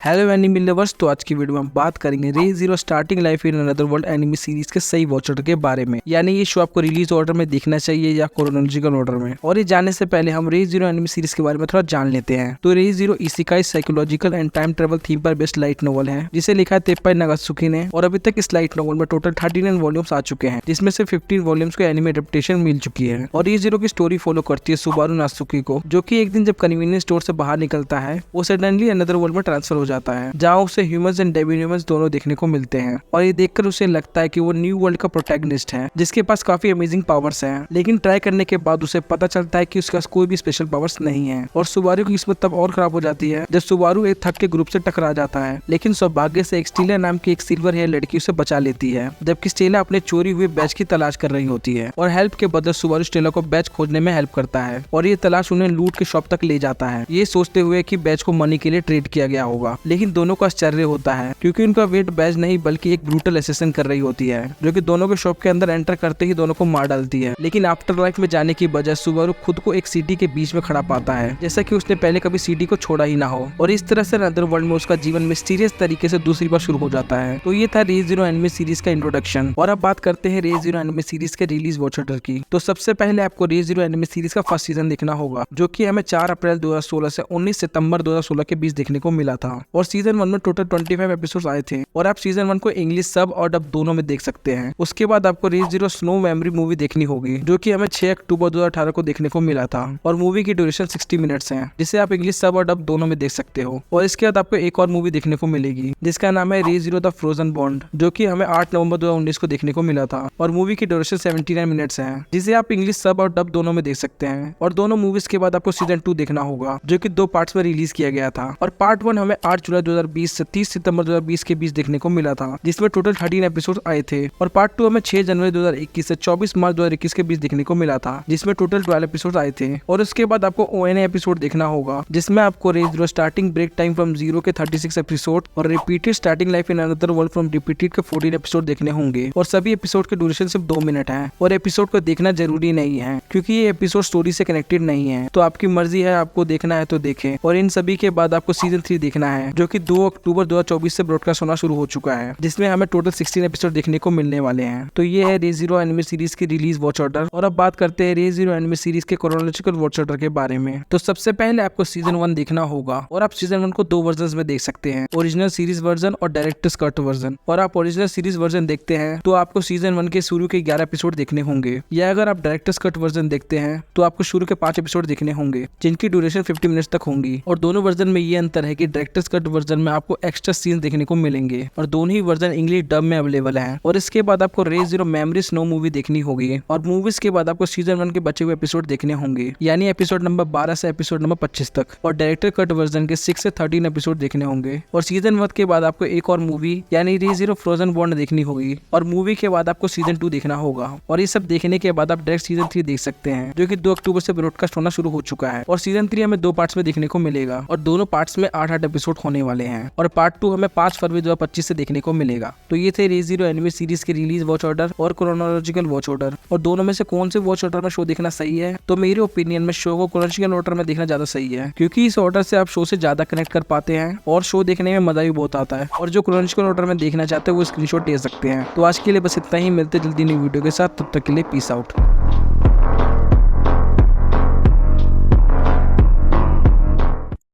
Hello enemy lovers. तो आज की वीडियो में हम बात करेंगे रे zero starting life in another world enemy series के सही वॉच ऑर्डर के बारे में। यानी ये शो आपको रिलीज ऑर्डर में देखना चाहिए या क्रोनोलॉजिकल ऑर्डर में। और ये जानने से पहले हम रे जीरो एनिमी सीरीज के बारे में थोड़ा जान लेते हैं। तो रे जीरो इसिकाई psychological and time travel theme पर बेस्ड लाइट नॉवल है, जिसे लिखा है तेप्पाई नागात्सुकी ने। और अभी तक इस लाइट नॉवल में टोटल 39 वॉल्यूम्स आ चुके हैं, जिसमें से 15 वॉल्यूम्स को एनिमे एडेप्टेशन मिल चुकी है। और रे जीरो की स्टोरी फॉलो करती है सुबारू नात्सुकी को, जो कि एक दिन जब कन्वीनियंस स्टोर से बाहर निकलता है वो सडनली अनदर वर्ल्ड में ट्रांसफर हो जाता है, जहाँ उसे ह्यूमंस एंड डेविल ह्यूमंस दोनों देखने को मिलते हैं। और ये देखकर उसे लगता है कि वो न्यू वर्ल्ड का प्रोटैगनिस्ट है, जिसके पास काफी अमेजिंग पावर्स हैं। लेकिन ट्राई करने के बाद उसे पता चलता है कि उसके पास कोई भी स्पेशल पावर्स नहीं है। और सुबारू की किस्मत तब और खराब हो जाती है जब सुबारू एक थक के ग्रुप से टकरा जाता है। लेकिन सौभाग्य से एक स्टेला नाम की एक सिल्वर हेयर लड़की उसे बचा लेती है, जबकि स्टेला अपने चोरी हुए बैच की तलाश कर रही होती है। और हेल्प के बदले सुबारू स्टेला को बैच खोजने में हेल्प करता है, और ये तलाश उन्हें लूट के शॉप तक ले जाता है, ये सोचते हुए कि बैच को मनी के लिए ट्रेड किया गया होगा। लेकिन दोनों को आश्चर्य होता है, क्योंकि उनका वेट बैच नहीं बल्कि एक ब्रूटल असेसिन कर रही होती है, जो कि दोनों के शॉप के अंदर एंटर करते ही दोनों को मार डालती है। लेकिन आफ्टर लाइफ में जाने की बजाय सुबारू खुद को एक सिटी के बीच में खड़ा पाता है, जैसा कि उसने पहले कभी सिटी को छोड़ा ही ना हो। और इस तरह से अनदर वर्ल्ड में उसका जीवन मिस्टीरियस तरीके से दूसरी बार शुरू हो जाता है। तो ये था रे जीरो एनिमे सीरीज का इंट्रोडक्शन। और अब बात करते हैं रे जीरो एनिमे सीरीज के रिलीज वॉच ऑर्डर की। तो सबसे पहले आपको रे जीरो एनिमे सीरीज का फर्स्ट सीजन देखना होगा, जो कि हमें 4 अप्रैल 2016 से 19 सितंबर 2016 के बीच देखने को मिला था। और सीजन 1 में टोटल 25 एपिसोड आए थे, और आप सीजन 1 को इंग्लिश सब और डब दोनों में देख सकते हैं। उसके बाद आपको re zero snow memory movie देखनी होगी, जो कि हमें 6 अक्टूबर 2018 को देखने को मिला था। और मूवी की ड्यूरेशन 60 मिनट्स है, जिसे आप इंग्लिश सब और डब दोनों में देख सकते हो। और इसके बाद आपको एक और मूवी देखने को मिलेगी, जिसका नाम है रे जीरो द फ्रोजन बॉन्ड, जो कि हमें 8 नवंबर 2019 को देखने को मिला था। और मूवी की ड्यूरेशन 79 मिनट्स है, जिसे आप इंग्लिश सब और डब दोनों में देख सकते हैं। और दोनों मूवीज के बाद आपको सीजन 2 देखना होगा, जो कि 2 पार्ट्स में रिलीज किया गया था। और पार्ट 1 हमें 8 जुलाई 2020 से 30 सितंबर 2020 के बीच देखने को मिला था, जिसमें टोटल 13 एपिसोड आए थे। और पार्ट 2 हमें 6 जनवरी 2021 से 24 मार्च 2021 के बीच देखने को मिला था, जिसमें टोटल 12 एपिसोड आए थे। और उसके बाद आपको ONA एपिसोड देखना होगा, जिसमें आपको re zero starting break time from zero के 36 एपिसोड और repeated starting life in another world from repeated के 14 एपिसोड देखने होंगे। और सभी एपिसोड के ड्यूरेशन सिर्फ 2 मिनट है। और एपिसोड को देखना जरूरी नहीं है, क्योंकि ये एपिसोड स्टोरी से कनेक्टेड नहीं है। तो आपकी मर्जी है, आपको देखना है तो देखें। और इन सभी के बाद आपको सीजन 3 देखना है, जो कि 2 अक्टूबर 2024 से ब्रॉडकास्ट होना शुरू हो चुका है, जिसमें हमें टोटल 16 एपिसोड देखने को मिलने वाले हैं। तो ये है रे जीरो एनिमे सीरीज की रिलीज वॉच ऑर्डर। और अब बात करते हैं रे जीरो एनिमे सीरीज के क्रोनोलॉजिकल वॉच ऑर्डर के बारे में। तो सबसे पहले आपको सीजन 1 देखना होगा, और आप सीजन 1 को 2 वर्जन में देख सकते हैं, ओरिजिनल सीरीज वर्जन और डायरेक्टर्स कट वर्जन। और आप ओरिजिनल सीरीज वर्जन देखते हैं तो आपको सीजन 1 के शुरू के 11 एपिसोड देखने होंगे, या अगर आप डायरेक्टर्स कट वर्जन देखते हैं तो आपको शुरू के 5 एपिसोड देखने होंगे, जिनकी ड्यूरेशन 50 मिनट्स तक होंगी। और दोनों वर्जन में ये अंतर है कि डायरेक्टर्स कट वर्जन में आपको एक्स्ट्रा सीन देखने को मिलेंगे, और दोनों ही वर्जन इंग्लिश डब में अवेलेबल है। और इसके बाद आपको re zero memory snow movie देखनी होगी, और मूवीज के बाद आपको सीजन 1 के बचे हुए एपिसोड देखने होंगे, यानी एपिसोड नंबर 12 से एपिसोड नंबर 25 तक। और डायरेक्टर कट वर्जन के 6 से 13 एपिसोड देखने होंगे। और सीजन 1 के बाद आपको एक और मूवी यानी रे जीरो फ्रोजन बॉन्ड देखनी होगी, और मूवी के बाद आपको सीजन 2 देखना होगा। और ये सब देखने के बाद आप डायरेक्ट सीजन 3 देख सकते हैं, जो कि 2 अक्टूबर से ब्रॉडकास्ट होना शुरू हो चुका है। और सीजन 3 हमें 2 पार्ट्स में देखने को मिलेगा, और दोनों पार्ट्स में 8-8 एपिसोड होने वाले हैं। और पार्ट 2 हमें 5 फरवरी 2025 से देखने को मिलेगा। तो ये थे रे जीरो एनिमे सीरीज के रिलीज वॉच ऑर्डर और क्रोनोलॉजिकल वॉच ऑर्डर। और दोनों में से कौन से वॉच ऑर्डर में शो देखना सही है? तो मेरे ओपिनियन में शो को क्रोनोलॉजिकल ऑर्डर में देखना ज्यादा सही है, क्योंकि इस ऑर्डर से आप शो से ज्यादा कनेक्ट कर पाते हैं, और शो देखने में मजा भी बहुत आता है। और जो क्रोनोलॉजिकल ऑर्डर में देखना चाहते हैं वो स्क्रीनशॉट ले सकते हैं। तो आज के लिए बस इतना ही, मिलते जल्दी नई वीडियो के साथ, तब तक के लिए पीस आउट।